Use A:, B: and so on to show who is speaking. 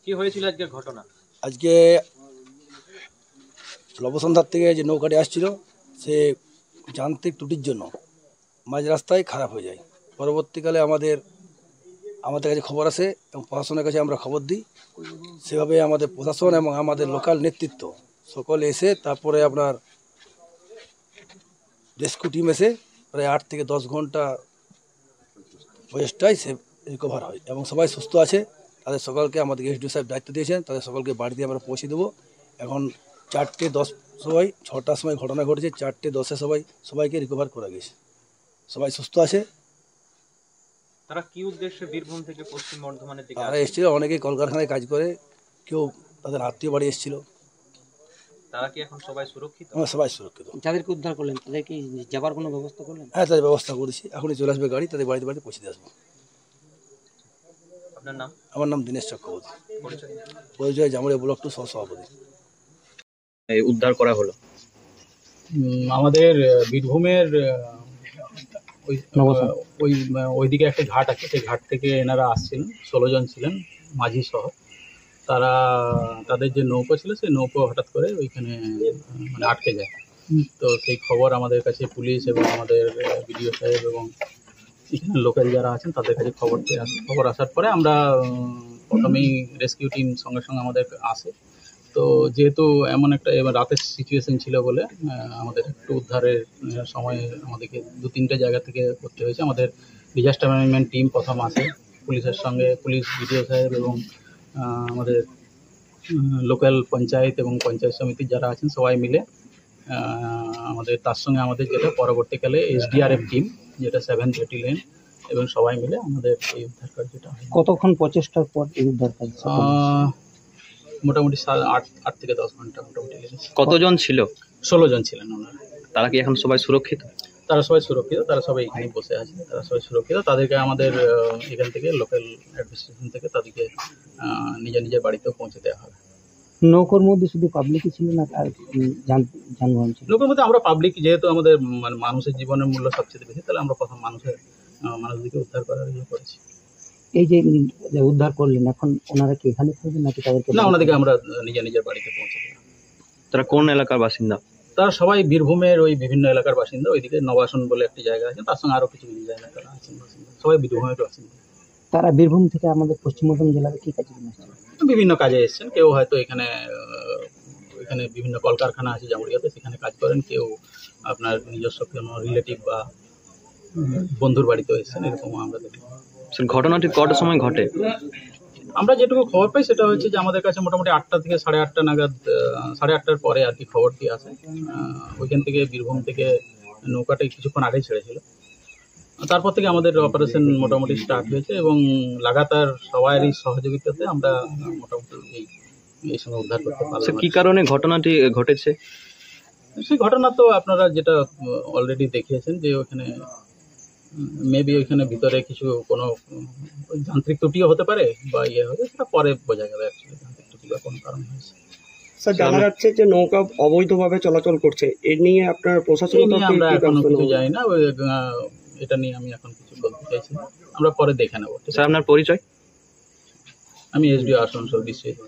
A: কি হয়েছিল আজকে ঘটনা?
B: আজকে লবসন্ধার থেকে যে নৌকাটি আসছিল সে যান্ত্রিক ত্রুটির জন্য মাঝ রাস্তায় খারাপ হয়ে যায়। পরবর্তীকালে আমাদের কাছে খবর আসে এবং প্রশাসনের কাছে আমরা খবর দিই। সেভাবে আমাদের প্রশাসন এবং আমাদের লোকাল নেতৃত্ব সকলে এসে তারপরে আপনার রেস্কিউ টিম এসে প্রায় 8 থেকে 10 ঘন্টা প্রচেষ্টায় সে রিকভার হয় এবং সবাই সুস্থ আছে। তাদের সকলকে আমাদের এসডিও সাহেব দায়িত্ব দিয়েছেন, তাদের সকলকে বাড়িতে আমরা পৌঁছে দেবো। এখন 4:10 সময় 6টার সময় ঘটনা ঘটেছে, 4:10-এ সবাইকে রিকভার করা গেছে, সবাই সুস্থ আছে।
A: তারা কি উদ্দেশ্যে বীরভূম থেকে পশ্চিম বর্ধমানের দিকে
B: তারা এসেছিল, অনেকেই কলকারখানায় কাজ করে, কেউ তাদের আত্মীয় বাড়ি এসেছিল।
A: তারা কি এখন সবাই সুরক্ষিত?
B: আমরা সবাই সুরক্ষিত।
C: যাদেরকে উদ্ধার করলেন তাদের কি যাবার কোনো ব্যবস্থা করলেন?
B: হ্যাঁ, তাদের ব্যবস্থা করেছি, এখনই চলে আসবে গাড়ি, তাদের বাড়িতে পৌঁছে দিয়ে আসবো।
A: আপনার নাম?
B: আমার নাম দীনেশ চক্রবর্তী,
A: পরিচয়?
B: জামুড়িয়া ব্লক 2 সহসভাপতি।
A: উদ্ধার করা হলো
D: আমাদের বীরভূমের ওইদিকে একটা ঘাট আছে, সেই ঘাট থেকে এনারা আসছিলেন, 16 জন ছিলেন মাঝি সহ। তাদের যে নৌকো ছিল সেই নৌকো হঠাৎ করে ওইখানে মানে আটকে যায়। তো সেই খবর আমাদের কাছে পুলিশ এবং আমাদের বিডিও সাহেব এবং এখানে লোকাল যারা আছেন তাদের কাছে খবর আসার পরে আমরা প্রথমেই রেস্কিউ টিম সঙ্গে সঙ্গে আমাদের আসে। তো যেহেতু এমন একটা রাতের সিচুয়েশন ছিল বলে আমাদের একটু উদ্ধারের সময় আমাদেরকে 2-3টে জায়গা থেকে করতে হয়েছে। আমাদের ডিজাস্টার ম্যানেজমেন্ট টিম প্রথম আসে, পুলিশের সঙ্গে পুলিশ, বিডিও সাহেব এবং আমাদের লোকাল পঞ্চায়েত এবং পঞ্চায়েত সমিতির যারা আছেন সবাই মিলে তার সঙ্গে আমাদের যেটা পরবর্তীকালে SDRF টিম যেটা 7th ব্যাটালিয়ন এবং সবাই মিলে আমাদের এই উদ্ধার কার্যটা হয়।
C: কতক্ষণ প্রচেষ্টার পর এই উদ্ধার কাজ?
D: মোটামুটি 8 থেকে 10 ঘন্টা মোটামুটি লেগেছে।
A: কতজন ছিল?
D: 16 জন ছিলেন ওনারা।
A: তারা কি এখন সবাই সুরক্ষিত?
D: তারা সবাই সুরক্ষিত, তারা সবাই এখানে বসে আছে, তারা সবাই সুরক্ষিত। তাদেরকে আমাদের এখান থেকে লোকাল অ্যাডমিনিস্ট্রেশন থেকে তাদেরকে নিজের বাড়িতেও পৌঁছে দেওয়া হবে।
C: নৌকোর মধ্যে শুধু পাবলিকই ছিল না, আর যানবাহন ছিল?
D: নৌকোর মধ্যে আমরা পাবলিক, যেহেতু আমাদের মানে মানুষের জীবনের মূল্য সবচেয়ে বেশি, তাহলে আমরা প্রথম মানুষদেরকে উদ্ধার করার করেছি।
C: এই যে উদ্ধার করলেন, এখন ওনারা কি এখানে থাকবেন নাকি তাদেরকে?
D: না, ওনাদেরকে আমরা নিজের বাড়িতে পৌঁছে দেব।
A: তারা কোন এলাকার বাসিন্দা?
D: তারা সবাই বীরভূমের ওই বিভিন্ন এলাকার বাসিন্দা। ওইদিকে নবাসন বলে একটি জায়গা আছে, তার সঙ্গে আরো কিছু জায়গা তারা আছেন বাসিন্দা, সবাই বীরভূমের বাসিন্দা।
C: তারা বীরভূম থেকে আমাদের পশ্চিম বর্ধমান জেলার কি কাজে এসেছেন?
D: বিভিন্ন কাজে এসেছেন। কেউ হয়তো এখানে বিভিন্ন কলকারখানা আছে জামুড়িয়াতে, সেখানে কাজ করেন। কেউ আপনার নিজস্ব কোনো রিলেটিভ বা বন্ধুর বাড়িতেও এসেছেন, এরকম আমরা দেখি।
A: ঘটনাটি কটার সময় ঘটে?
D: আমরা যেটুকু খবর পাই সেটা হচ্ছে যে আমাদের কাছে মোটামুটি 8টা থেকে 8:30 নাগাদ, 8:30-টার পরে আর কি খবরটি আসে। ওইখান থেকে বীরভূম থেকে নৌকাটা কিছুক্ষণ আগেই ছেড়েছিল। তারপর থেকে আমাদের অপারেশন মোটামুটি স্টার্ট হয়েছে এবং লাগাতার সবারই সহযোগিতাতে আমরা মোটামুটি এই সময় উদ্ধার করতে পারলাম।
A: কি কারণে ঘটনাটি ঘটেছে?
D: সেই ঘটনা তো আপনারা যেটা অলরেডি দেখিয়েছেন যে ওখানে মেবি ওইখানে ভিতরে কিছু কোনো যান্ত্রিক ত্রুটিও হতে পারে বা হবে, সেটা পরে বোঝা যাবে অ্যাকচুয়ালি যান্ত্রিক ত্রুটি বা কোন কারণ হয়েছে।
E: স্যার, জানা যাচ্ছে যে নৌকা অবৈধভাবে চলাচল করছে, এ নিয়ে আপনার প্রশাসন
D: আমরা এখনো কিছু জানি না, এটা নিয়ে আমি এখন কিছু বলতে চাইছি না, আমরা পরে দেখে নেবো।
A: স্যার, আপনার পরিচয়?
D: আমি SDO আসানসোল ডিস্ট্রিক্ট।